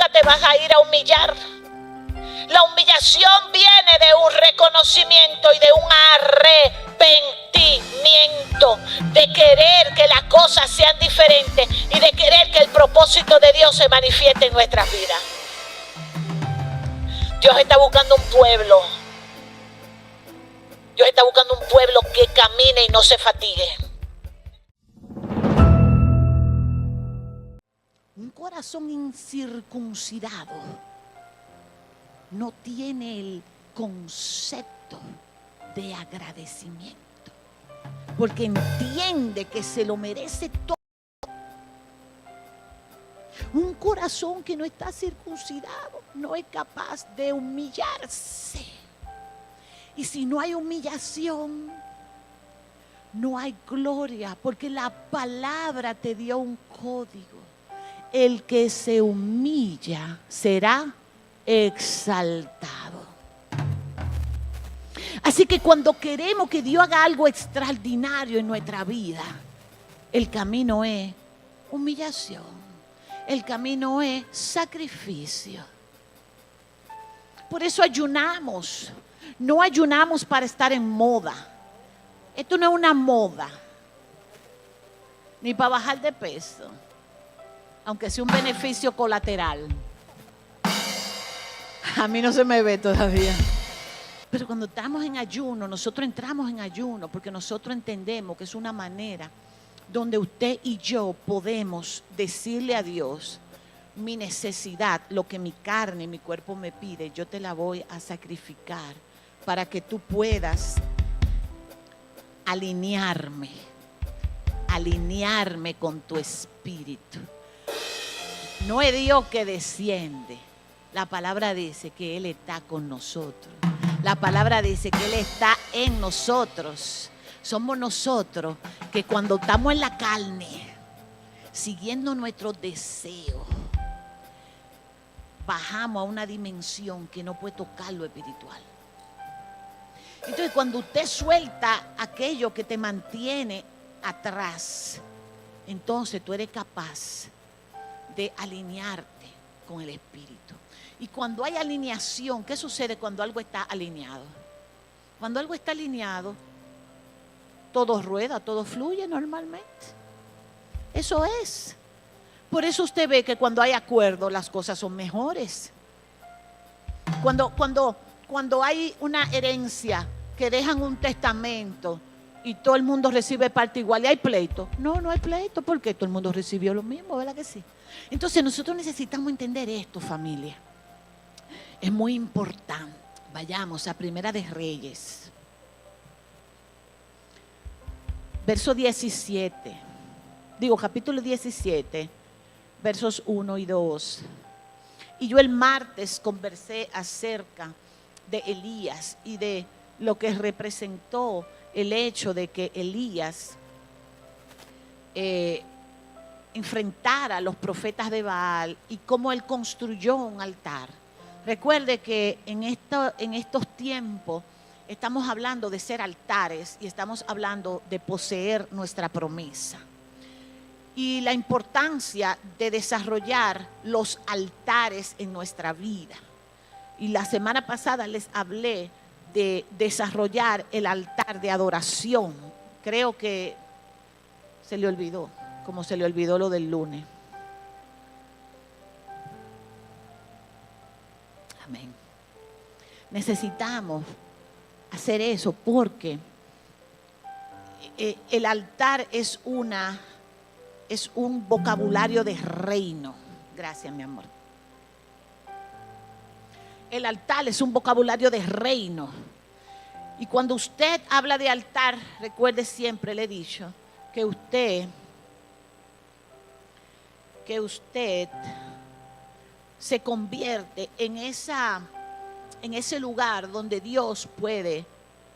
nunca te vas a ir a humillar. La humillación viene de un reconocimiento y de un arrepentimiento, de querer que las cosas sean diferentes y de querer que el propósito de Dios se manifieste en nuestras vidas. Dios está buscando un pueblo. Dios está buscando un pueblo que camine y no se fatigue. Un corazón incircuncidado no tiene el concepto de agradecimiento, porque entiende que se lo merece todo. Un corazón que no está circuncidado no es capaz de humillarse. Y si no hay humillación, no hay gloria, porque la palabra te dio un código. El que se humilla será exaltado. Así que cuando queremos que Dios haga algo extraordinario en nuestra vida, el camino es humillación, el camino es sacrificio. Por eso ayunamos. No ayunamos para estar en moda. Esto no es una moda, ni para bajar de peso, aunque sea un beneficio colateral. A mí no se me ve todavía. Pero cuando estamos en ayuno, nosotros entramos en ayuno porque nosotros entendemos que es una manera donde usted y yo podemos decirle a Dios: mi necesidad, lo que mi carne y mi cuerpo me pide, yo te la voy a sacrificar para que tú puedas alinearme con tu espíritu. No es Dios que desciende. La palabra dice que Él está con nosotros. La palabra dice que Él está en nosotros. Somos nosotros que cuando estamos en la carne, siguiendo nuestros deseos, bajamos a una dimensión que no puede tocar lo espiritual. Entonces, cuando usted suelta aquello que te mantiene atrás, entonces tú eres capaz de alinearte con el Espíritu. Y cuando hay alineación, ¿qué sucede cuando algo está alineado? Cuando algo está alineado, todo rueda, todo fluye normalmente. Eso es. Por eso usted ve que cuando hay acuerdo, las cosas son mejores. Cuando hay una herencia, que dejan un testamento y todo el mundo recibe parte igual, ¿y hay pleito? No hay pleito, porque todo el mundo recibió lo mismo, ¿verdad que sí? Entonces nosotros necesitamos entender esto, familia. Es muy importante. Vayamos a Primera de Reyes, verso 17. Capítulo 17, versos 1 y 2. Y yo el martes conversé acerca de Elías y de lo que representó el hecho de que Elías enfrentara a los profetas de Baal y cómo él construyó un altar. Recuerde que en estos tiempos estamos hablando de ser altares y estamos hablando de poseer nuestra promesa. Y la importancia de desarrollar los altares en nuestra vida. Y la semana pasada les hablé de desarrollar el altar de adoración. Creo que se le olvidó, como se le olvidó lo del lunes. Amén. Necesitamos hacer eso porque el altar es un vocabulario de reino. Gracias, mi amor. El altar es un vocabulario de reino. Y cuando usted habla de altar, recuerde, siempre le he dicho que usted se convierte en ese lugar donde Dios puede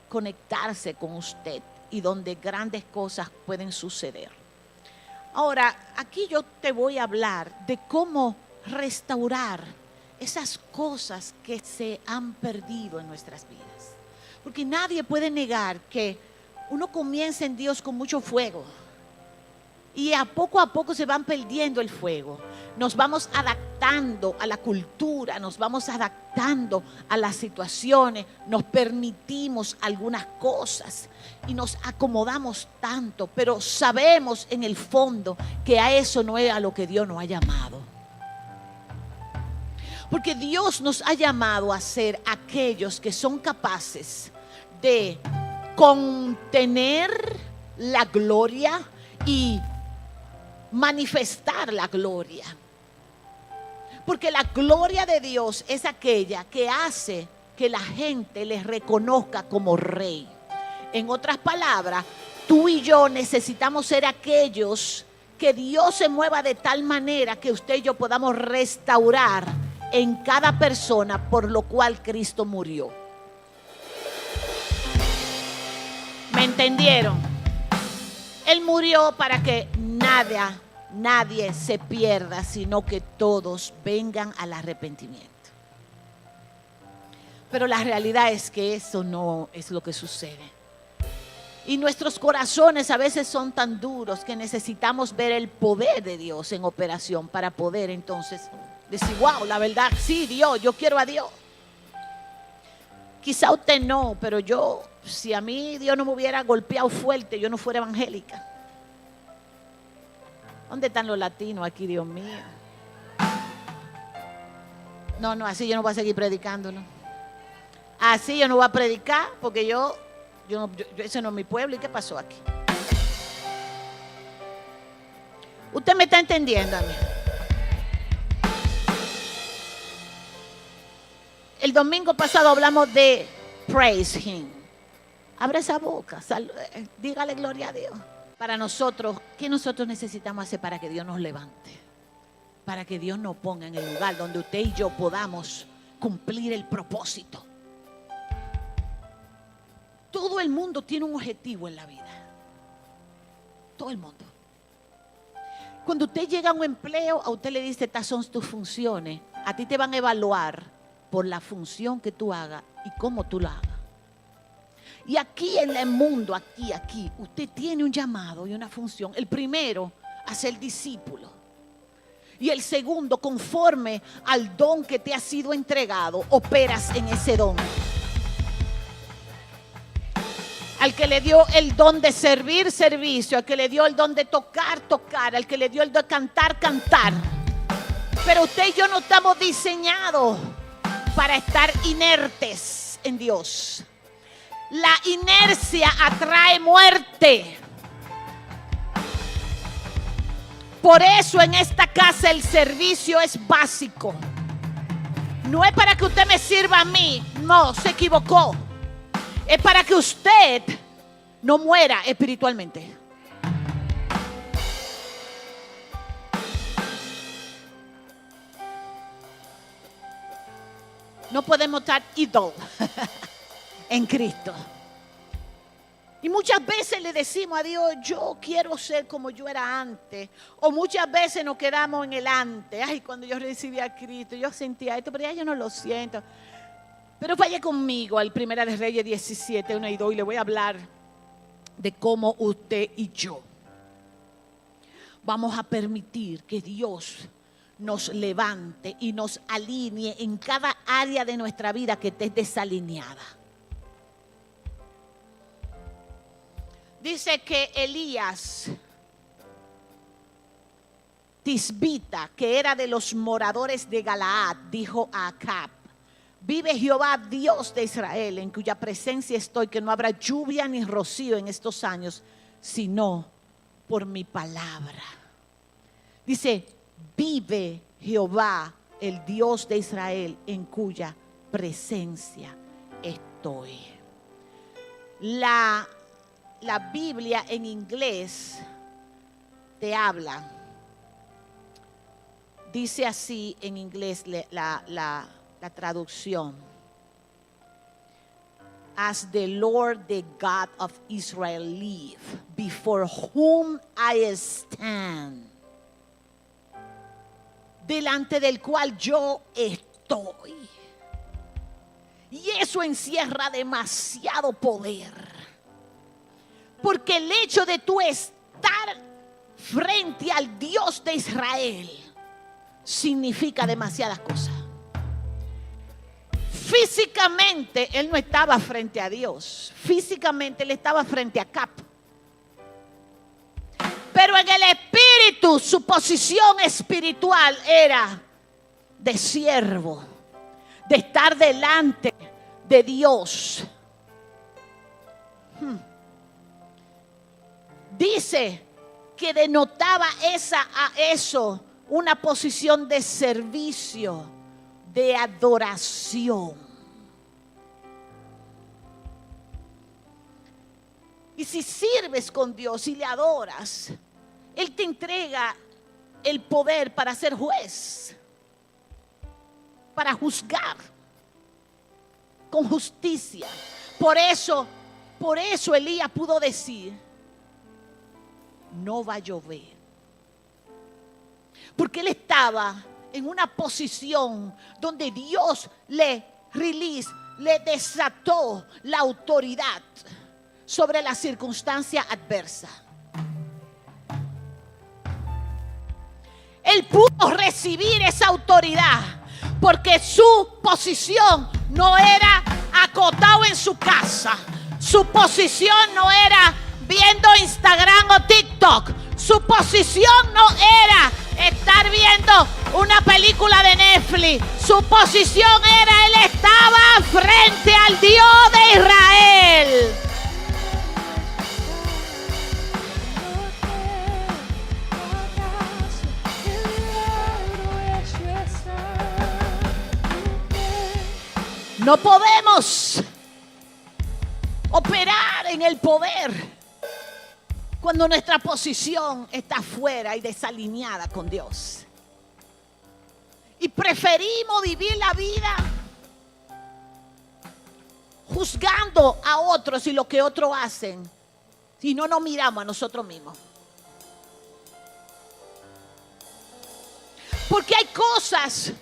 conectarse con usted y donde grandes cosas pueden suceder. Ahora, aquí yo te voy a hablar de cómo restaurar esas cosas que se han perdido en nuestras vidas. Porque nadie puede negar que uno comienza en Dios con mucho fuego y a poco se van perdiendo el fuego. nos vamos adaptando a la cultura, nos vamos adaptando a las situaciones, nos permitimos algunas cosas y nos acomodamos tanto, pero sabemos en el fondo que a eso no es a lo que Dios nos ha llamado. Porque Dios nos ha llamado a ser aquellos que son capaces de contener la gloria y manifestar la gloria. Porque la gloria de Dios es aquella que hace que la gente le reconozca como rey. En otras palabras, tú y yo necesitamos ser aquellos que Dios se mueva de tal manera que usted y yo podamos restaurar en cada persona por lo cual Cristo murió. ¿Me entendieron? Él murió para que nadie se pierda, sino que todos vengan al arrepentimiento. Pero la realidad es que eso no es lo que sucede. Y nuestros corazones a veces son tan duros que necesitamos ver el poder de Dios en operación para poder entonces decir, wow, la verdad, sí, Dios, yo quiero a Dios. Quizá usted no, pero yo, si a mí Dios no me hubiera golpeado fuerte, yo no fuera evangélica. ¿Dónde están los latinos aquí, Dios mío? No, así yo no voy a seguir predicando, ¿no? Así yo no voy a predicar porque yo ese no es mi pueblo. ¿Y qué pasó aquí? ¿Usted me está entendiendo a mí? El domingo pasado hablamos de praise Him. Abra esa boca, dígale gloria a Dios. Para nosotros, ¿qué nosotros necesitamos hacer para que Dios nos levante? Para que Dios nos ponga en el lugar donde usted y yo podamos cumplir el propósito. Todo el mundo tiene un objetivo en la vida. Todo el mundo. Cuando usted llega a un empleo, a usted le dice, estas son tus funciones. A ti te van a evaluar por la función que tú hagas y cómo tú la hagas. Y aquí en el mundo, aquí, usted tiene un llamado y una función. El primero, a ser discípulo. Y el segundo, conforme al don que te ha sido entregado, operas en ese don. Al que le dio el don de servir, servicio. Al que le dio el don de tocar, tocar. Al que le dio el don de cantar, cantar. Pero usted y yo no estamos diseñados para estar inertes en Dios. La inercia atrae muerte. Por eso en esta casa el servicio es básico. No es para que usted me sirva a mí. No, se equivocó. Es para que usted no muera espiritualmente. No podemos estar idol en Cristo. Y muchas veces le decimos a Dios, yo quiero ser como yo era antes. O muchas veces nos quedamos en el antes. Ay, cuando yo recibí a Cristo, yo sentía esto, pero ya yo no lo siento. Pero vaya conmigo al Primera de Reyes 17, 1 y 2, y le voy a hablar de cómo usted y yo vamos a permitir que Dios nos levante y nos alinee en cada área de nuestra vida que esté desalineada. Dice que Elías Tisbita, que era de los moradores de Galaad, dijo a Acab, vive Jehová, Dios de Israel, en cuya presencia estoy, que no habrá lluvia ni rocío en estos años, sino por mi palabra. Dice, vive Jehová, el Dios de Israel, en cuya presencia estoy. La Biblia en inglés te habla. Dice así en inglés la traducción. As the Lord, the God of Israel live, before whom I stand. Delante del cual yo estoy. Y eso encierra demasiado poder. Porque el hecho de tú estar frente al Dios de Israel significa demasiadas cosas. Físicamente él no estaba frente a Dios. Físicamente él estaba frente a Cap. Pero en el espíritu su posición espiritual era de siervo, de estar delante de Dios. Dice que denotaba eso una posición de servicio, de adoración. Y si sirves con Dios y le adoras, Él te entrega el poder para ser juez, para juzgar con justicia. Por eso Elías pudo decir, no va a llover. Porque él estaba en una posición donde Dios le desató la autoridad sobre la circunstancia adversa. Él pudo recibir esa autoridad porque su posición no era acotado en su casa. Su posición no era viendo Instagram o TikTok. Su posición no era estar viendo una película de Netflix. Su posición era, él estaba frente al Dios de Israel. No podemos operar en el poder cuando nuestra posición está fuera y desalineada con Dios. Y preferimos vivir la vida juzgando a otros y lo que otros hacen, si no nos miramos a nosotros mismos. Porque hay cosas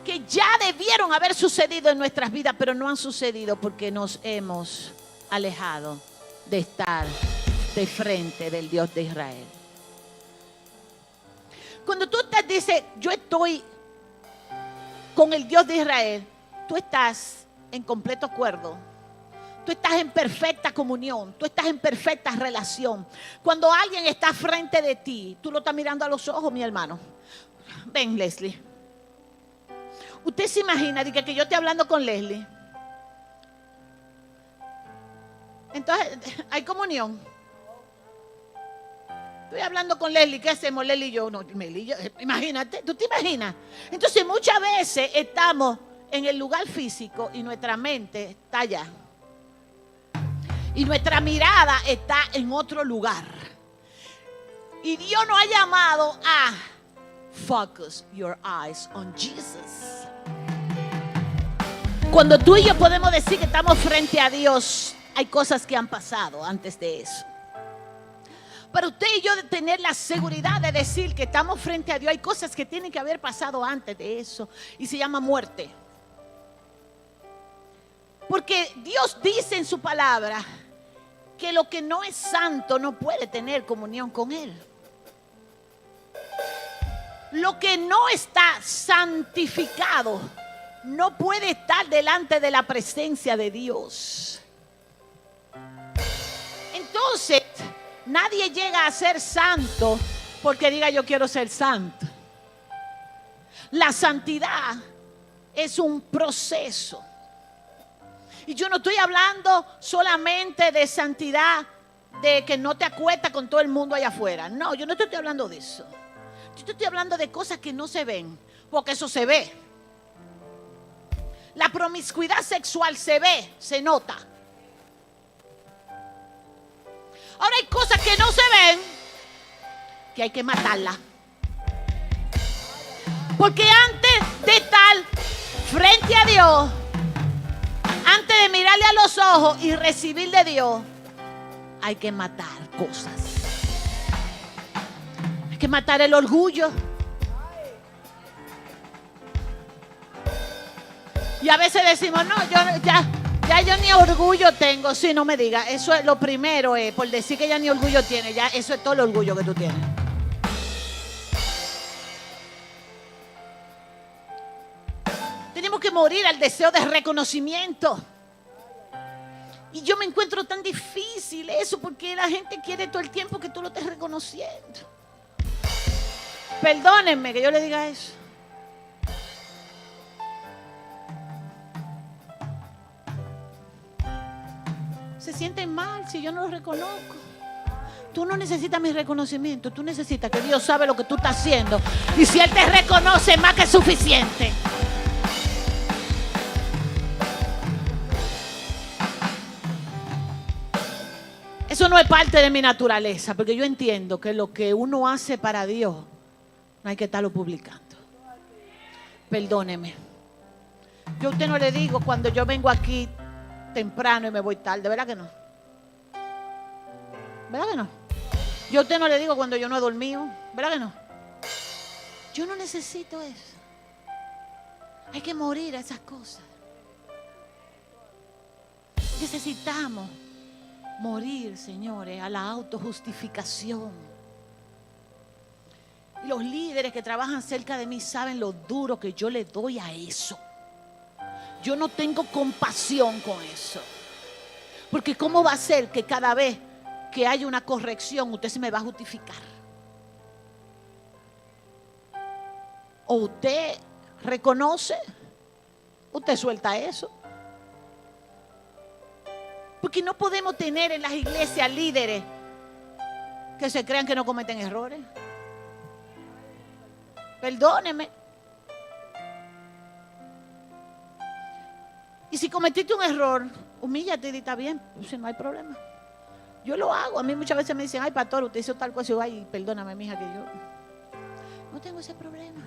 que ya debieron haber sucedido en nuestras vidas, pero no han sucedido porque nos hemos alejado de estar de frente del Dios de Israel. Cuando tú te dices, yo estoy con el Dios de Israel, tú estás en completo acuerdo. Tú estás en perfecta comunión, tú estás en perfecta relación. Cuando alguien está frente de ti, tú lo estás mirando a los ojos, mi hermano. Ven, Leslie. Usted se imagina que yo esté hablando con Leslie. Entonces, hay comunión. Estoy hablando con Leslie, ¿qué hacemos Leslie y yo? No, Leslie y yo, imagínate, ¿tú te imaginas? Entonces muchas veces estamos en el lugar físico y nuestra mente está allá. Y nuestra mirada está en otro lugar. Y Dios nos ha llamado a focus your eyes on Jesus. Cuando tú y yo podemos decir que estamos frente a Dios, hay cosas que han pasado antes de eso. Para usted y yo de tener la seguridad de decir que estamos frente a Dios, hay cosas que tienen que haber pasado antes de eso. Y se llama muerte. Porque Dios dice en su palabra que lo que no es santo no puede tener comunión con Él. Lo que no está santificado no puede estar delante de la presencia de Dios. Entonces, nadie llega a ser santo porque diga yo quiero ser santo. La santidad es un proceso. Y yo no estoy hablando solamente de santidad de que no te acuestas con todo el mundo allá afuera. No, yo no te estoy hablando de eso. Yo te estoy hablando de cosas que no se ven, porque eso se ve. La promiscuidad sexual se ve, se nota. Ahora hay cosas que no se ven, que hay que matarlas. Porque antes de estar frente a Dios, antes de mirarle a los ojos y recibir de Dios, hay que matar cosas. Hay que matar el orgullo. Y a veces decimos, no, yo ni orgullo tengo. Sí, no me digas. Eso es lo primero, por decir que ya ni orgullo tiene. Ya eso es todo el orgullo que tú tienes. Tenemos que morir al deseo de reconocimiento. Y yo me encuentro tan difícil eso, porque la gente quiere todo el tiempo que tú lo estés reconociendo. Perdónenme que yo le diga eso. Se sienten mal si yo no los reconozco. Tú no necesitas mi reconocimiento, tú necesitas que Dios sabe lo que tú estás haciendo. Y si Él te reconoce, más que suficiente. Eso no es parte de mi naturaleza, porque yo entiendo que lo que uno hace para Dios no hay que estarlo publicando. Perdóneme. Yo a usted no le digo cuando yo vengo aquí temprano y me voy tarde, ¿verdad que no? ¿Verdad que no? Yo a usted no le digo cuando yo no he dormido, ¿verdad que no? Yo no necesito eso. Hay que morir a esas cosas. Necesitamos morir, señores, a la autojustificación. Y los líderes que trabajan cerca de mí saben lo duro que yo le doy a eso. Yo no tengo compasión con eso. Porque ¿cómo va a ser que cada vez que haya una corrección usted se me va a justificar? O usted reconoce, usted suelta eso. Porque no podemos tener en las iglesias líderes que se crean que no cometen errores. Perdóneme. Y si cometiste un error, humíllate y está bien, pues no hay problema. Yo lo hago. A mí muchas veces me dicen, ay, pastor, usted hizo tal cosa. Y yo, ay, perdóname, mija, que yo no tengo ese problema.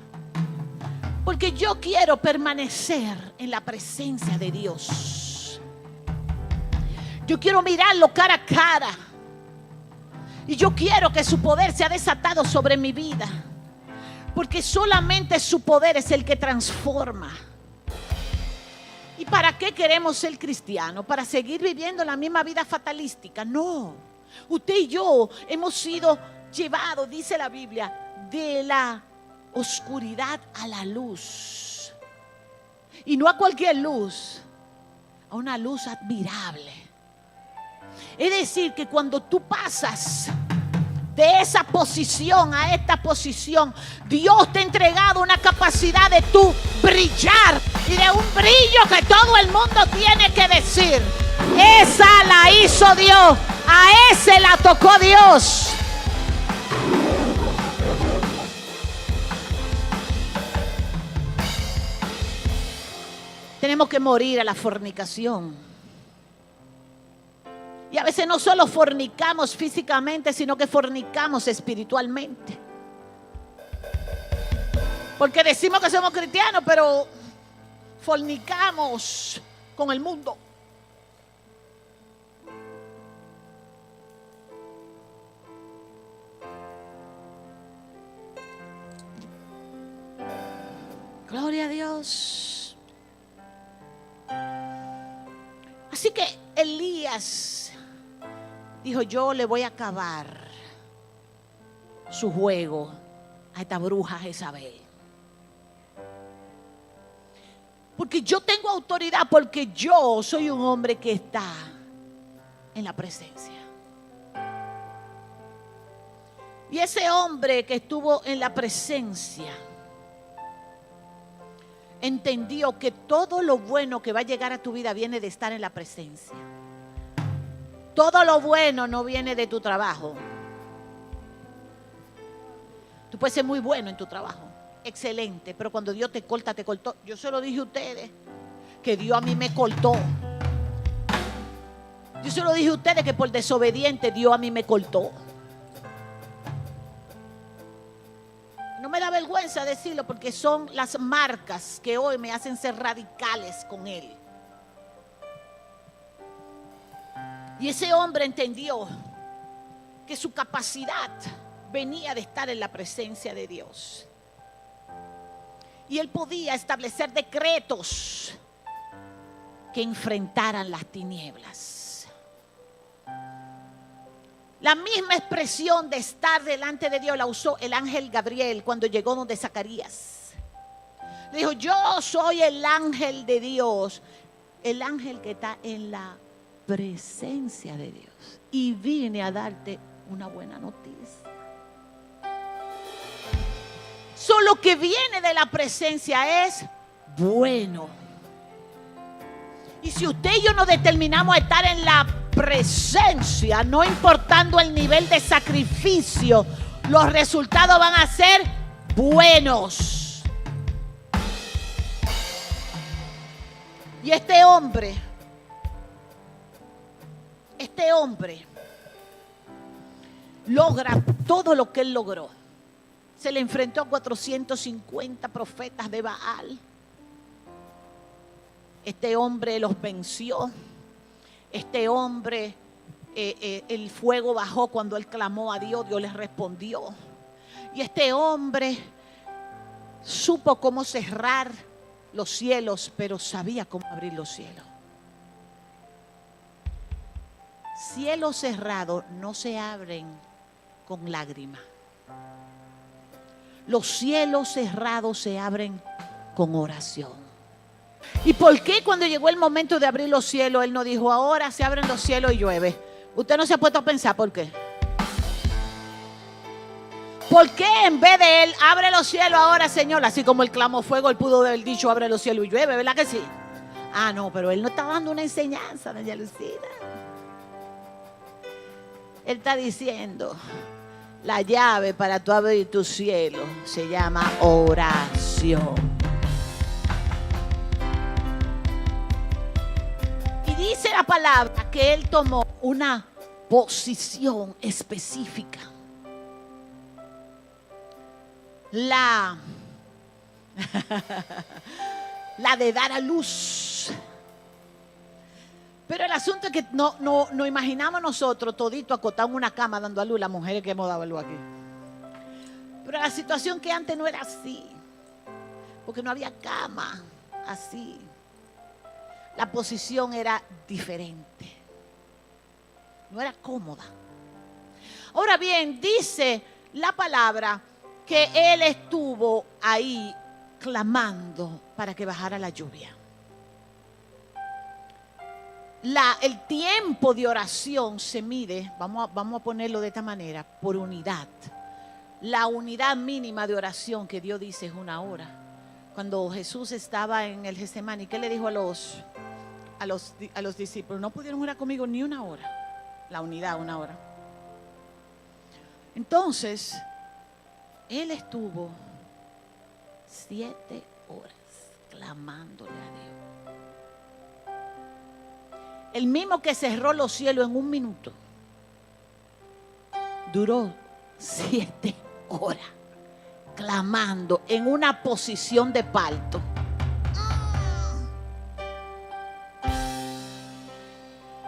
Porque yo quiero permanecer en la presencia de Dios. Yo quiero mirarlo cara a cara. Y yo quiero que su poder sea desatado sobre mi vida. Porque solamente su poder es el que transforma. ¿Y para qué queremos ser cristianos? ¿Para seguir viviendo la misma vida fatalística? No. Usted y yo hemos sido llevados, dice la Biblia, de la oscuridad a la luz. Y no a cualquier luz, a una luz admirable. Es decir, que cuando tú pasas de esa posición a esta posición, Dios te ha entregado una capacidad de tú brillar y de un brillo que todo el mundo tiene que decir: esa la hizo Dios, a ese la tocó Dios. Tenemos que morir a la fornicación. Y a veces no solo fornicamos físicamente, sino que fornicamos espiritualmente. Porque decimos que somos cristianos, pero fornicamos con el mundo. Gloria a Dios. Así que Elías dijo: yo le voy a acabar su juego a esta bruja Jezabel. Porque yo tengo autoridad, porque yo soy un hombre que está en la presencia. Y ese hombre que estuvo en la presencia entendió que todo lo bueno que va a llegar a tu vida viene de estar en la presencia. Todo lo bueno no viene de tu trabajo. Tú puedes ser muy bueno en tu trabajo, excelente, pero cuando Dios te corta, te cortó. Yo se lo dije a ustedes, que Dios a mí me cortó. Yo se lo dije a ustedes, que por desobediente Dios a mí me cortó. No me da vergüenza decirlo, porque son las marcas que hoy me hacen ser radicales con Él. Y ese hombre entendió que su capacidad venía de estar en la presencia de Dios. Y él podía establecer decretos que enfrentaran las tinieblas. La misma expresión de estar delante de Dios la usó el ángel Gabriel cuando llegó donde Zacarías. Le dijo, yo soy el ángel de Dios, el ángel que está en la presencia de Dios. Y vine a darte una buena noticia. Solo que viene de la presencia es bueno. Y si usted y yo nos determinamos a estar en la presencia, no importando el nivel de sacrificio, los resultados van a ser buenos. Y este hombre logra todo lo que él logró. Se le enfrentó a 450 profetas de Baal. Este hombre los venció. Este hombre, el fuego bajó cuando él clamó a Dios, Dios les respondió. Y este hombre supo cómo cerrar los cielos, pero sabía cómo abrir los cielos. Cielos cerrados no se abren con lágrimas. Los cielos cerrados se abren con oración. ¿Y por qué cuando llegó el momento de abrir los cielos, él no dijo, ahora se abren los cielos y llueve? Usted no se ha puesto a pensar por qué. ¿Por qué en vez de él, abre los cielos ahora, Señor? Así como él clamó fuego, él pudo haber dicho, abre los cielos y llueve, ¿verdad que sí? Ah, no, pero él no está dando una enseñanza, doña Lucida. Él está diciendo, la llave para tú abrir tu cielo se llama oración. Y dice la palabra que él tomó una posición específica. La de dar a luz. Pero el asunto es que no imaginamos nosotros todito acotado en una cama dando a luz, las mujeres que hemos dado a luz aquí. Pero la situación que antes no era así, porque no había cama así. La posición era diferente, no era cómoda. Ahora bien, dice la palabra que él estuvo ahí clamando para que bajara la lluvia. El tiempo de oración se mide, vamos a ponerlo de esta manera, por unidad. La unidad mínima de oración que Dios dice es 1 hora. Cuando Jesús estaba en el Getsemaní, ¿qué le dijo a los discípulos? No pudieron orar conmigo ni 1 hora. La unidad, 1 hora. Entonces, él estuvo 7 horas clamándole a Dios. El mismo que cerró los cielos en 1 minuto, duró 7 horas clamando en una posición de parto.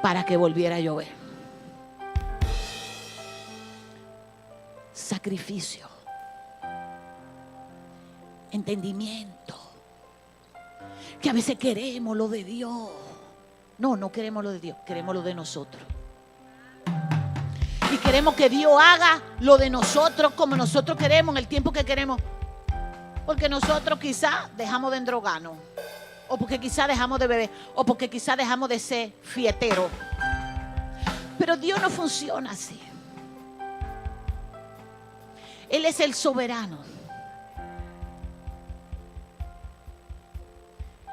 Para que volviera a llover. Sacrificio. Entendimiento. Que a veces queremos lo de Dios. No queremos lo de Dios, queremos lo de nosotros. Y queremos que Dios haga lo de nosotros como nosotros queremos, en el tiempo que queremos. Porque nosotros quizás dejamos de endrogarnos. O porque quizás dejamos de beber. O porque quizás dejamos de ser fietero. Pero Dios no funciona así. Él es el soberano.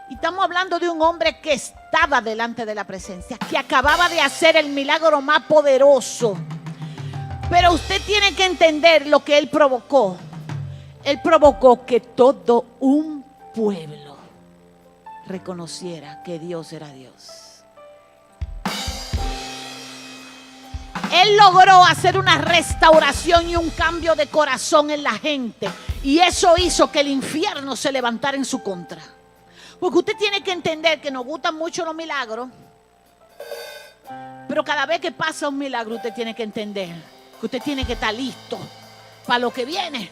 Y estamos hablando de un hombre que estaba delante de la presencia, que acababa de hacer el milagro más poderoso. Pero usted tiene que entender lo que él provocó. Él provocó que todo un pueblo reconociera que Dios era Dios. Él logró hacer una restauración y un cambio de corazón en la gente. Y eso hizo que el infierno se levantara en su contra. Porque usted tiene que entender que nos gustan mucho los milagros. Pero cada vez que pasa un milagro, usted tiene que entender que usted tiene que estar listo para lo que viene.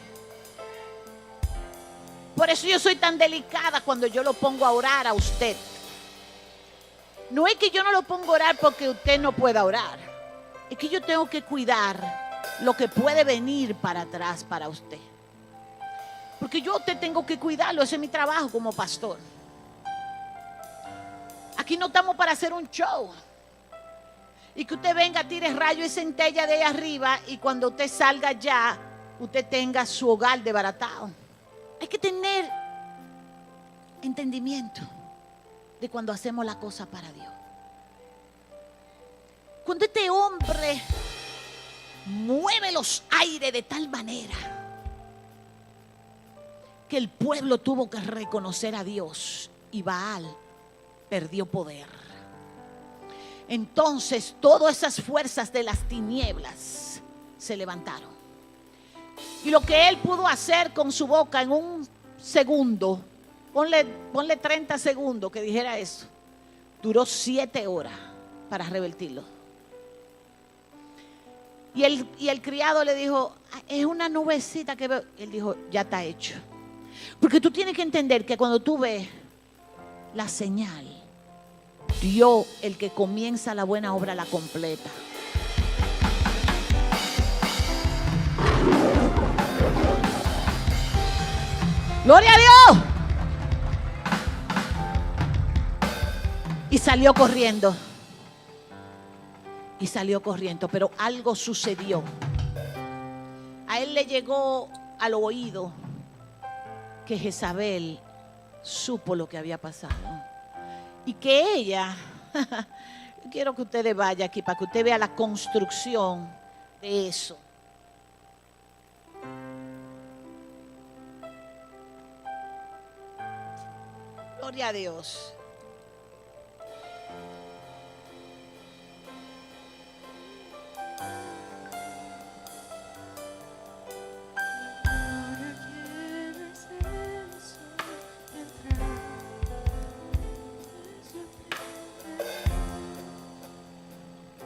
Por eso yo soy tan delicada cuando yo lo pongo a orar a usted. No es que yo no lo pongo a orar porque usted no pueda orar. Es que yo tengo que cuidar lo que puede venir para atrás para usted. Porque yo te tengo que cuidarlo, ese es mi trabajo como pastor. Aquí no estamos para hacer un show. Y que usted venga, tire rayo y centella de ahí arriba y cuando usted salga ya, usted tenga su hogar desbaratado. Hay que tener entendimiento de cuando hacemos la cosa para Dios. Cuando este hombre mueve los aires de tal manera que el pueblo tuvo que reconocer a Dios y Baal perdió poder. Entonces todas esas fuerzas de las tinieblas se levantaron. Y lo que él pudo hacer con su boca en un segundo, ponle 30 segundos que dijera eso, duró 7 horas para revertirlo. Y el criado le dijo, es una nubecita que veo. Él dijo, ya está hecho. Porque tú tienes que entender que cuando tú ves la señal, Dios, el que comienza la buena obra, la completa. ¡Gloria a Dios! Y salió corriendo. Y salió corriendo, pero algo sucedió. A él le llegó al oído que Jezabel supo lo que había pasado. Y que ella, quiero que ustedes vayan aquí para que usted vea la construcción de eso. Gloria a Dios.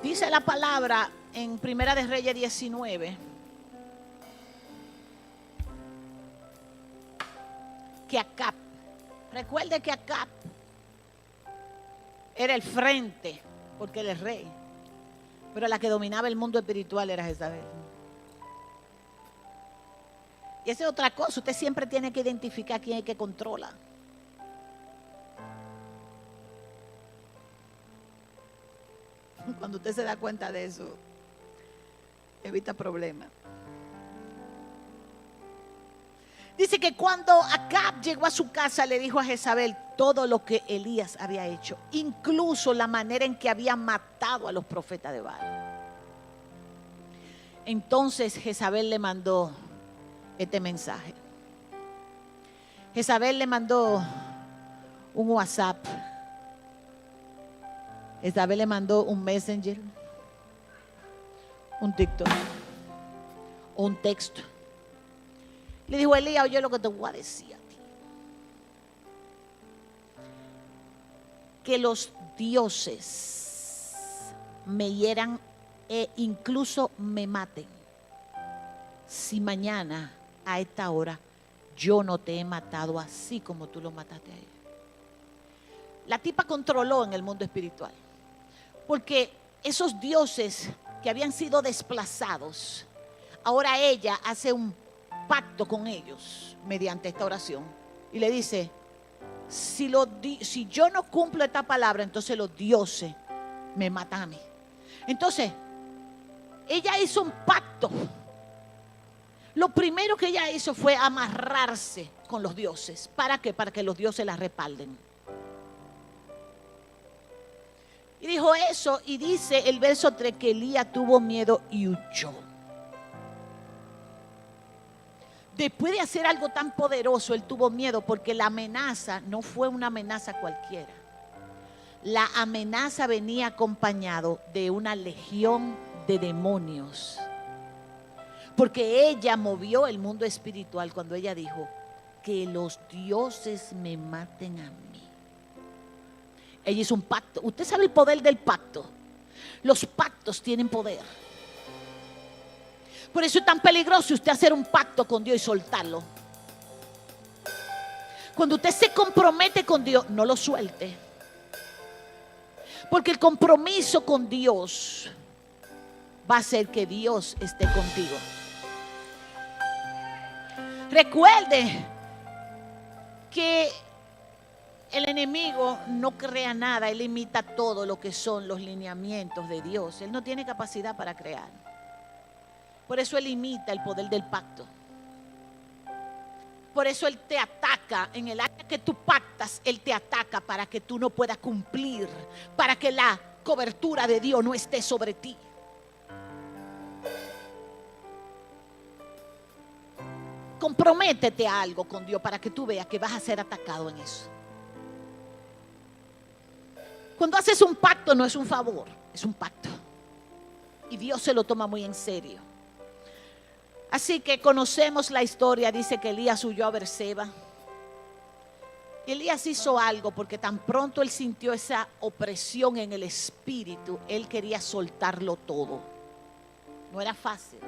Dice la palabra en Primera de Reyes 19 que Acab, recuerde que Acab era el frente porque él es rey, pero la que dominaba el mundo espiritual era Jezabel. Y esa es otra cosa, usted siempre tiene que identificar quién es que controla. Cuando usted se da cuenta de eso, evita problemas. Dice que cuando Acab llegó a su casa, le dijo a Jezabel todo lo que Elías había hecho, incluso la manera en que había matado a los profetas de Baal. Entonces Jezabel le mandó este mensaje. Jezabel le mandó un WhatsApp. Jezabel le mandó un Messenger, un TikTok o un texto. Le dijo, Elías, oye lo que te voy a decir a ti. Que los dioses me hieran e incluso me maten si mañana a esta hora yo no te he matado así como tú lo mataste a ella. La tipa controló en el mundo espiritual. Porque esos dioses que habían sido desplazados, ahora ella hace un pacto con ellos mediante esta oración. Y le dice, si yo no cumplo esta palabra, entonces los dioses me matan a mí. Entonces, ella hizo un pacto. Lo primero que ella hizo fue amarrarse con los dioses. ¿Para qué? Para que los dioses la respalden. Y dijo eso, y dice el verso 3 que Elías tuvo miedo y huyó. Después de hacer algo tan poderoso, él tuvo miedo porque la amenaza no fue una amenaza cualquiera. La amenaza venía acompañado de una legión de demonios. Porque ella movió el mundo espiritual cuando ella dijo, que los dioses me maten a mí. Ella hizo un pacto. Usted sabe el poder del pacto. Los pactos tienen poder. Por eso es tan peligroso usted hacer un pacto con Dios y soltarlo. Cuando usted se compromete con Dios, no lo suelte. Porque el compromiso con Dios va a hacer que Dios esté contigo. Recuerde que el enemigo no crea nada, él imita todo lo que son los lineamientos de Dios. Él no tiene capacidad para crear. Por eso él imita el poder del pacto. Por eso él te ataca en el área que tú pactas, él te ataca para que tú no puedas cumplir, para que la cobertura de Dios no esté sobre ti. Comprométete a algo con Dios para que tú veas que vas a ser atacado en eso. Cuando haces un pacto no es un favor, es un pacto. Y Dios se lo toma muy en serio. Así que conocemos la historia, dice que Elías huyó a Berseba. Elías hizo algo porque tan pronto él sintió esa opresión en el espíritu, él quería soltarlo todo. No era fácil.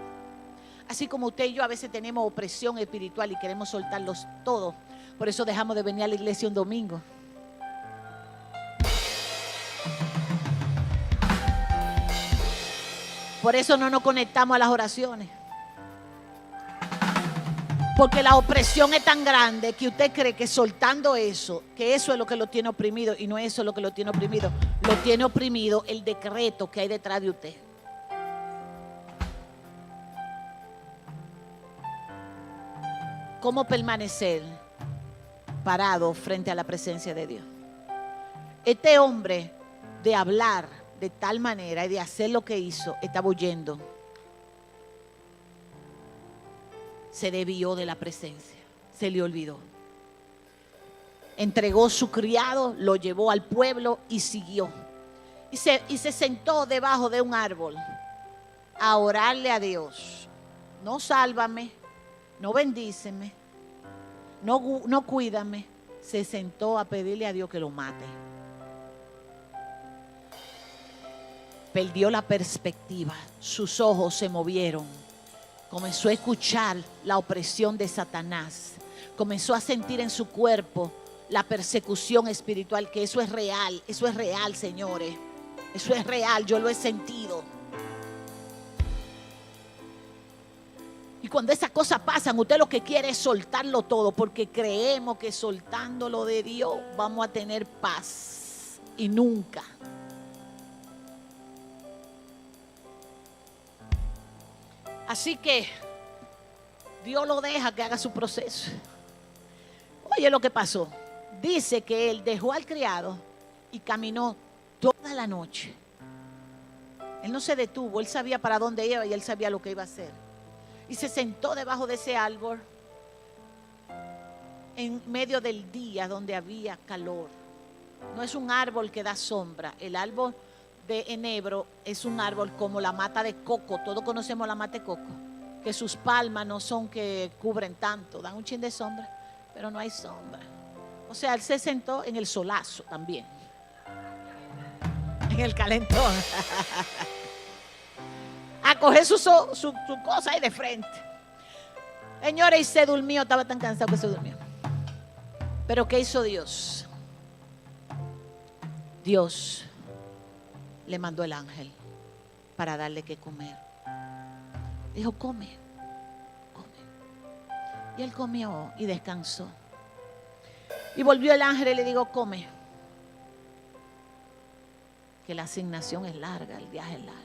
Así como usted y yo a veces tenemos opresión espiritual y queremos soltarlos todo. Por eso dejamos de venir a la iglesia un domingo. Por eso no nos conectamos a las oraciones. Porque la opresión es tan grande que usted cree que soltando eso, que eso es lo que lo tiene oprimido, y no es eso lo que lo tiene oprimido. Lo tiene oprimido el decreto que hay detrás de usted. ¿Cómo permanecer parado frente a la presencia de Dios? Este hombre, de hablar de tal manera y de hacer lo que hizo, estaba huyendo. Se desvió de la presencia, se le olvidó. Entregó su criado, lo llevó al pueblo y siguió. Y se sentó debajo de un árbol a orarle a Dios. No sálvame, no bendíceme, no cuídame. Se sentó a pedirle a Dios que lo mate. Perdió la perspectiva, sus ojos se movieron. Comenzó a escuchar la opresión de Satanás. Comenzó a sentir en su cuerpo la persecución espiritual, que eso es real, señores. Eso es real, yo lo he sentido. Y cuando esas cosas pasan, usted lo que quiere es soltarlo todo, porque creemos que soltándolo de Dios vamos a tener paz. Y nunca. Así que Dios lo deja que haga su proceso. Oye lo que pasó. Dice que él dejó al criado y caminó toda la noche. Él no se detuvo, él sabía para dónde iba y él sabía lo que iba a hacer. Y se sentó debajo de ese árbol en medio del día donde había calor. No es un árbol que da sombra. El árbol de enebro es un árbol como la mata de coco. Todos conocemos la mata de coco, que sus palmas no son que cubren tanto, dan un chin de sombra, pero no hay sombra. O sea, él se sentó en el solazo también, en el calentón, a coger su cosa ahí de frente. Señores, y se durmió, estaba tan cansado que se durmió. Pero ¿qué hizo Dios? Dios le mandó el ángel para darle que comer. Dijo, come, come. Y él comió y descansó. Y volvió el ángel y le dijo, come. Que la asignación es larga, el viaje es largo.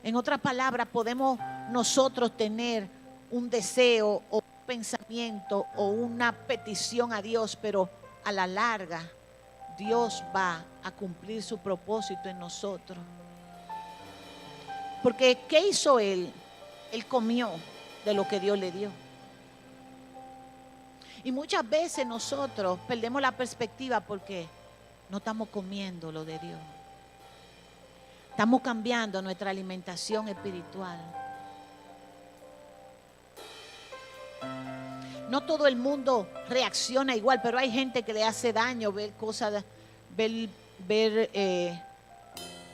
En otras palabras, podemos nosotros tener un deseo o un pensamiento o una petición a Dios, pero a la larga Dios va a cumplir su propósito en nosotros. Porque ¿qué hizo él? Él comió de lo que Dios le dio. Y muchas veces nosotros perdemos la perspectiva porque no estamos comiendo lo de Dios. Estamos cambiando nuestra alimentación espiritual. No todo el mundo reacciona igual, pero hay gente que le hace daño ver cosas, ver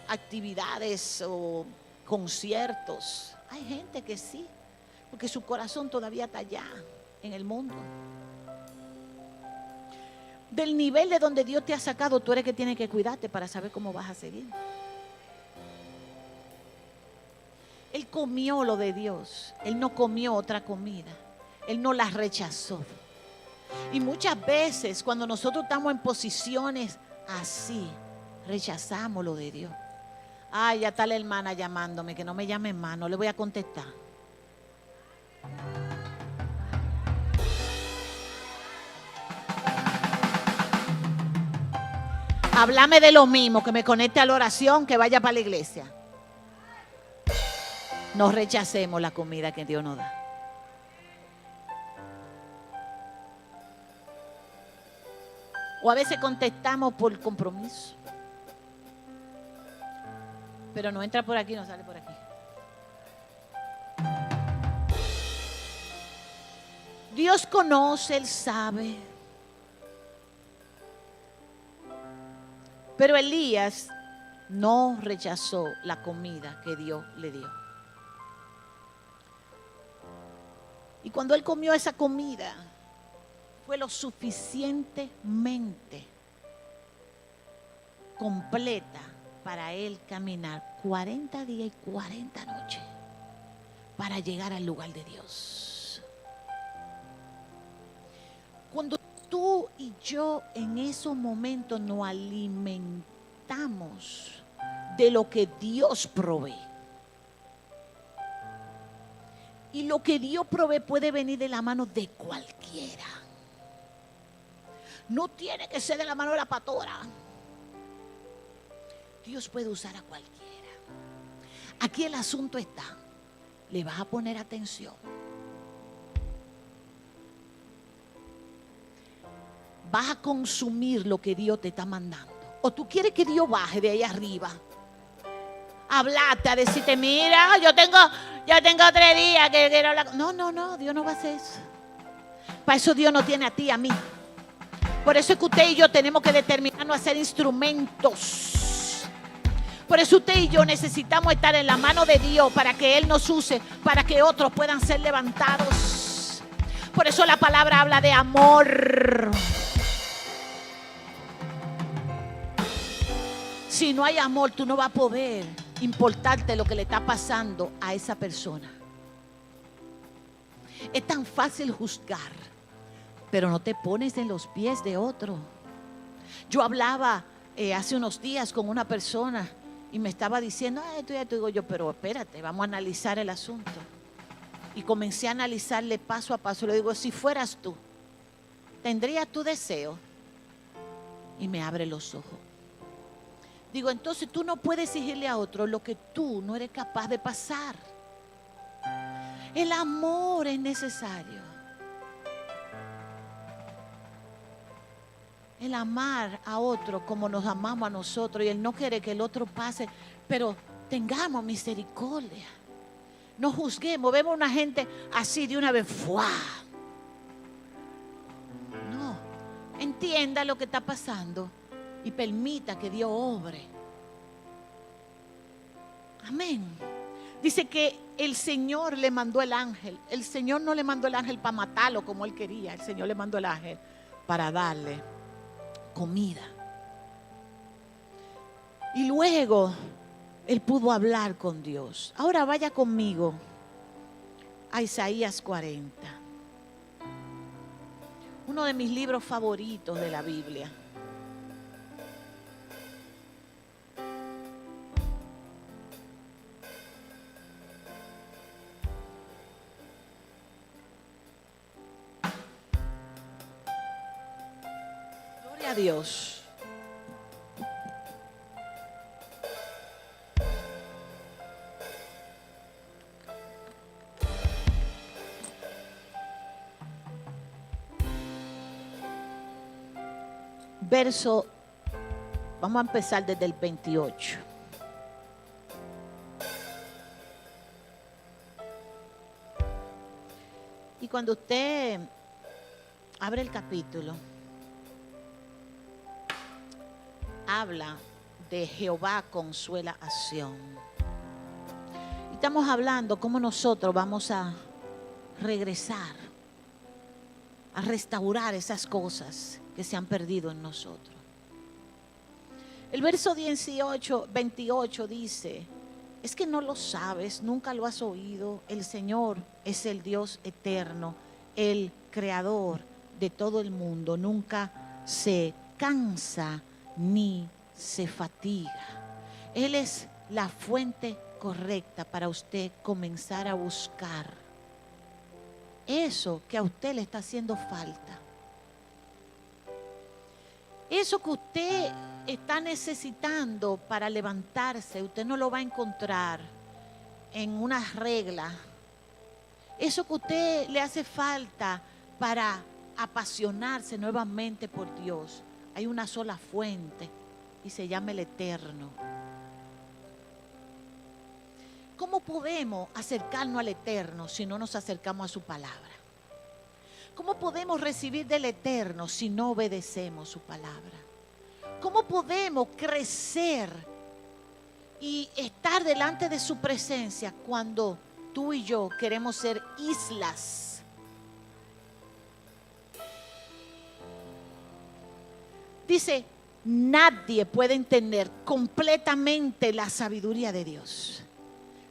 actividades o conciertos. Hay gente que sí, porque su corazón todavía está allá en el mundo. Del nivel de donde Dios te ha sacado, tú eres que tienes que cuidarte para saber cómo vas a seguir. Él comió lo de Dios, él no comió otra comida. Él no las rechazó. Y muchas veces cuando nosotros estamos en posiciones así, rechazamos lo de Dios. Ay, ya está la hermana llamándome, que no me llame más, no le voy a contestar. Háblame de lo mismo, que me conecte a la oración, que vaya para la iglesia. No rechacemos la comida que Dios nos da. O a veces contestamos por compromiso. Pero no entra por aquí, no sale por aquí. Dios conoce, Él sabe. Pero Elías no rechazó la comida que Dios le dio. Y cuando él comió esa comida, fue lo suficientemente completa para él caminar 40 días y 40 noches para llegar al lugar de Dios. Cuando tú y yo en esos momentos nos alimentamos de lo que Dios provee. Y lo que Dios provee puede venir de la mano de cualquiera. No tiene que ser de la mano de la pastora. Dios puede usar a cualquiera. Aquí el asunto está, le vas a poner atención. Vas a consumir lo que Dios te está mandando. O tú quieres que Dios baje de ahí arriba. Hablarte, a decirte, mira, yo tengo 3 días que quiero hablar. No, Dios no va a hacer eso. Para eso Dios no tiene a ti, a mí. Por eso es que usted y yo tenemos que determinarnos a ser instrumentos. Por eso usted y yo necesitamos estar en la mano de Dios para que Él nos use, para que otros puedan ser levantados. Por eso la palabra habla de amor. Si no hay amor, tú no vas a poder importarte lo que le está pasando a esa persona. Es tan fácil juzgar, pero no te pones en los pies de otro. Yo hablaba hace unos días con una persona y me estaba diciendo, esto ya te digo yo, pero espérate, vamos a analizar el asunto. Y comencé a analizarle paso a paso. Le digo, si fueras tú, ¿tendrías tu deseo? Y me abre los ojos. Digo, entonces tú no puedes exigirle a otro lo que tú no eres capaz de pasar. El amor es necesario. El amar a otro como nos amamos a nosotros, y el no quiere que el otro pase, pero tengamos misericordia. No juzguemos, vemos a una gente así de una vez, ¡fua! No, entienda lo que está pasando y permita que Dios obre. Amén. Dice que el Señor le mandó el ángel. El Señor no le mandó el ángel para matarlo como él quería. El Señor le mandó el ángel para darle comida. Y luego él pudo hablar con Dios. Ahora vaya conmigo a Isaías 40. Uno de mis libros favoritos de la Biblia. Gloria a Dios. Verso, vamos a empezar desde el 28. Y cuando usted abre el capítulo, habla de Jehová consuela a Sión. Y estamos hablando cómo nosotros vamos a regresar, a restaurar esas cosas que se han perdido en nosotros. El verso 28 dice, es que no lo sabes, nunca lo has oído, el Señor es el Dios eterno, el creador de todo el mundo, nunca se cansa ni se fatiga. Él es la fuente correcta para usted comenzar a buscar eso que a usted le está haciendo falta. Eso que usted está necesitando para levantarse, usted no lo va a encontrar en unas reglas. Eso que a usted le hace falta para apasionarse nuevamente por Dios, hay una sola fuente y se llama el Eterno. ¿Cómo podemos acercarnos al Eterno si no nos acercamos a su palabra? ¿Cómo podemos recibir del Eterno si no obedecemos su palabra? ¿Cómo podemos crecer y estar delante de su presencia cuando tú y yo queremos ser islas? Dice, nadie puede entender completamente la sabiduría de Dios.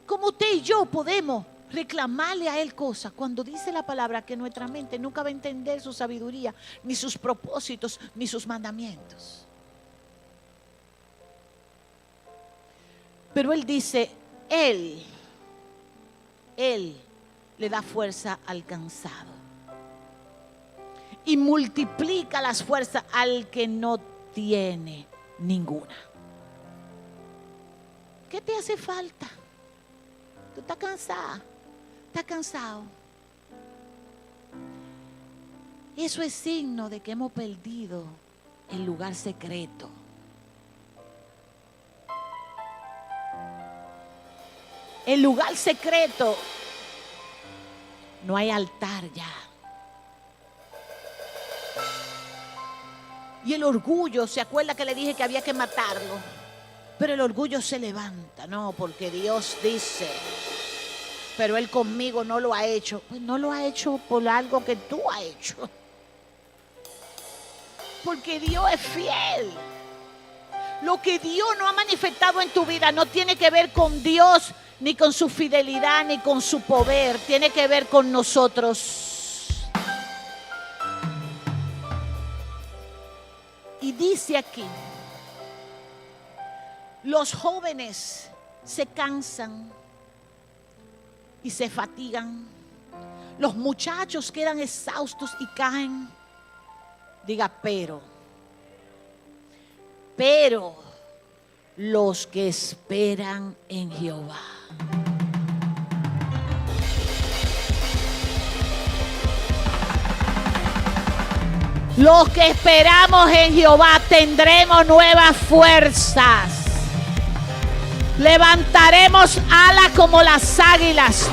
¿Cómo usted y yo podemos reclamarle a Él cosas cuando dice la palabra que nuestra mente nunca va a entender su sabiduría, ni sus propósitos, ni sus mandamientos? Pero Él dice, Él le da fuerza al cansado y multiplica las fuerzas al que no tiene ninguna. ¿Qué te hace falta? Tú estás cansada, estás cansado. Eso es signo de que hemos perdido el lugar secreto. El lugar secreto, no hay altar ya. Y el orgullo, ¿se acuerda que le dije que había que matarlo? Pero el orgullo se levanta, no, porque Dios dice, pero Él conmigo no lo ha hecho. Pues no lo ha hecho por algo que tú has hecho. Porque Dios es fiel. Lo que Dios no ha manifestado en tu vida no tiene que ver con Dios, ni con su fidelidad, ni con su poder. Tiene que ver con nosotros. Y dice aquí, los jóvenes se cansan y se fatigan. Los muchachos quedan exhaustos y caen. Diga, pero los que esperan en Jehová. Los que esperamos en Jehová tendremos nuevas fuerzas. Levantaremos alas como las águilas.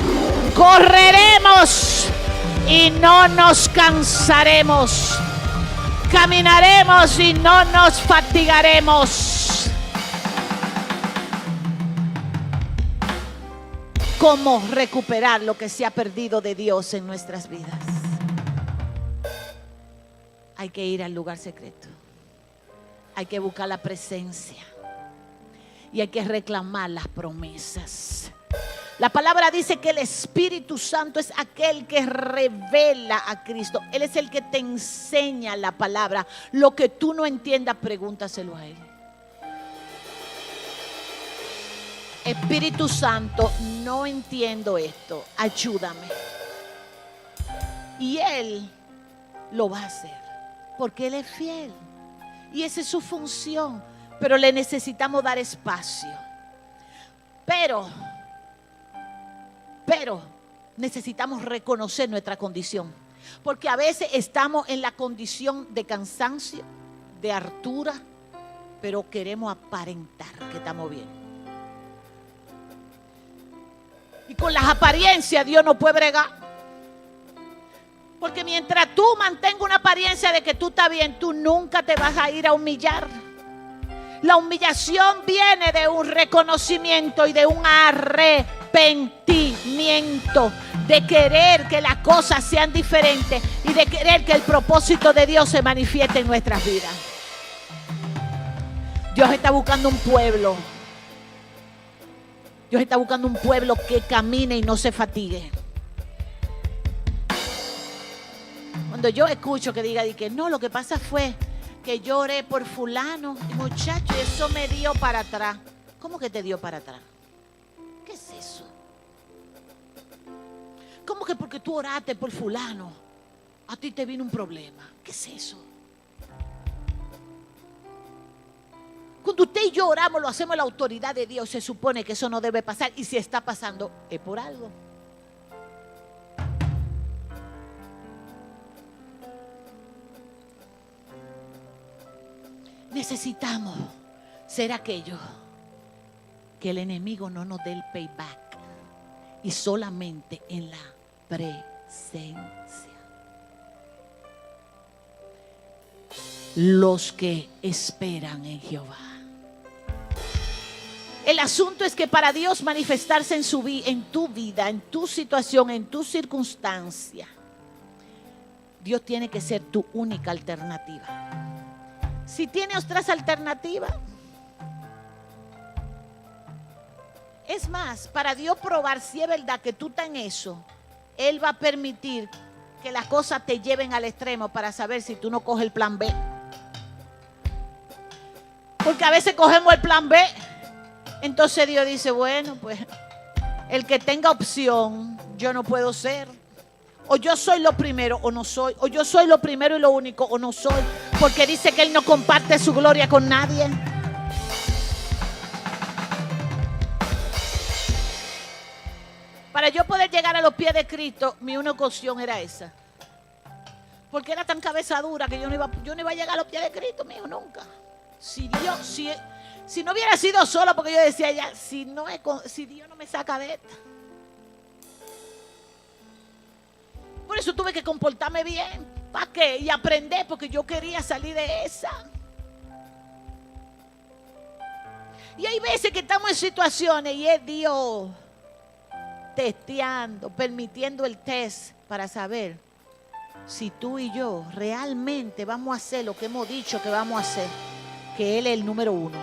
Correremos y no nos cansaremos. Caminaremos y no nos fatigaremos. ¿Cómo recuperar lo que se ha perdido de Dios en nuestras vidas? Hay que ir al lugar secreto. Hay que buscar la presencia. Y hay que reclamar las promesas. La palabra dice que el Espíritu Santo es aquel que revela a Cristo. Él es el que te enseña la palabra. Lo que tú no entiendas, pregúntaselo a Él. Espíritu Santo, no entiendo esto. Ayúdame. Y Él lo va a hacer. Porque Él es fiel. Y esa es su función. Pero le necesitamos dar espacio. Pero necesitamos reconocer nuestra condición. Porque a veces estamos en la condición de cansancio, de hartura, pero queremos aparentar que estamos bien. Y con las apariencias Dios no puede bregar. Porque mientras tú mantengas una apariencia de que tú estás bien, tú nunca te vas a ir a humillar. La humillación viene de un reconocimiento y de un arrepentimiento, de querer que las cosas sean diferentes y de querer que el propósito de Dios se manifieste en nuestras vidas. Dios está buscando un pueblo. Dios está buscando un pueblo que camine y no se fatigue. Cuando yo escucho que diga que no, lo que pasa fue que yo oré por fulano y muchacho, eso me dio para atrás. ¿Cómo que te dio para atrás? ¿Qué es eso? ¿Cómo que porque tú oraste por fulano a ti te vino un problema? ¿Qué es eso? Cuando usted y yo oramos, lo hacemos en la autoridad de Dios. Se supone que eso no debe pasar. Y si está pasando, es por algo. Necesitamos ser aquellos que el enemigo no nos dé el payback. Y solamente en la presencia. Los que esperan en Jehová. El asunto es que para Dios manifestarse en tu vida, en tu situación, en tu circunstancia, Dios tiene que ser tu única alternativa. Si tienes otras alternativas, es más, para Dios probar si es verdad que tú estás en eso, Él va a permitir que las cosas te lleven al extremo para saber si tú no coges el plan B. Porque a veces cogemos el plan B. Entonces Dios dice, bueno, pues el que tenga opción, yo no puedo ser. O yo soy lo primero o no soy. O yo soy lo primero y lo único o no soy. Porque dice que Él no comparte su gloria con nadie. Para yo poder llegar a los pies de Cristo, mi única opción era esa. Porque era tan cabeza dura que yo no iba a llegar a los pies de Cristo, mío, nunca. Si no hubiera sido solo, porque yo decía ya, si Dios no me saca de esta. Por eso tuve que comportarme bien. ¿Para qué? Y aprender, porque yo quería salir de esa. Y hay veces que estamos en situaciones y es Dios testeando, permitiendo el test para saber si tú y yo realmente vamos a hacer lo que hemos dicho que vamos a hacer, que Él es el número uno.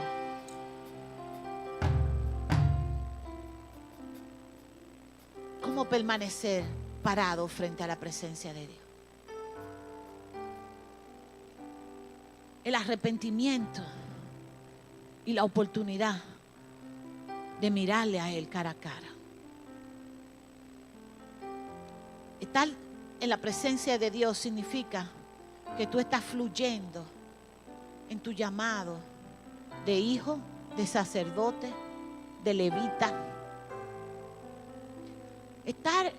¿Cómo permanecer parado frente a la presencia de Dios? El arrepentimiento y la oportunidad de mirarle a Él cara a cara. Estar en la presencia de Dios significa que tú estás fluyendo en tu llamado de hijo, de sacerdote, de levita. Estar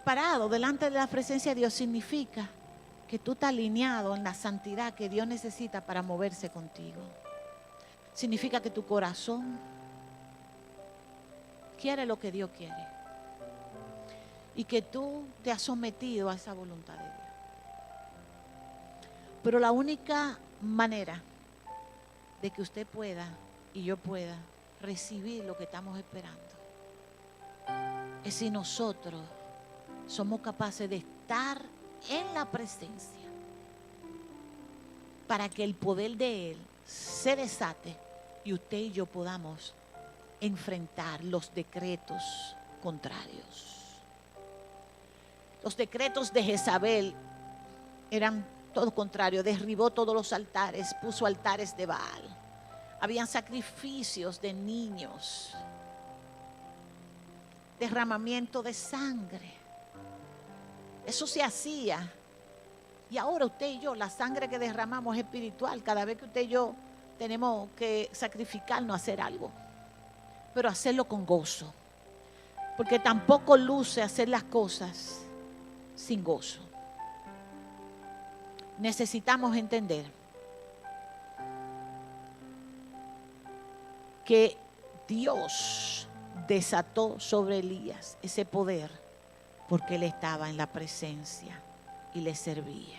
parado delante de la presencia de Dios significa que tú estás alineado en la santidad que Dios necesita para moverse contigo. Significa que tu corazón quiere lo que Dios quiere y que tú te has sometido a esa voluntad de Dios. Pero la única manera de que usted pueda y yo pueda recibir lo que estamos esperando es si nosotros somos capaces de estar en la presencia para que el poder de Él se desate y usted y yo podamos enfrentar los decretos contrarios. Los decretos de Jezabel eran todo contrario, derribó todos los altares, puso altares de Baal. Habían sacrificios de niños, derramamiento de sangre. Eso se hacía. Y ahora usted y yo, la sangre que derramamos es espiritual. Cada vez que usted y yo tenemos que sacrificarnos, hacer algo. Pero hacerlo con gozo. Porque tampoco luce hacer las cosas sin gozo. Necesitamos entender que Dios desató sobre Elías ese poder porque él estaba en la presencia y le servía.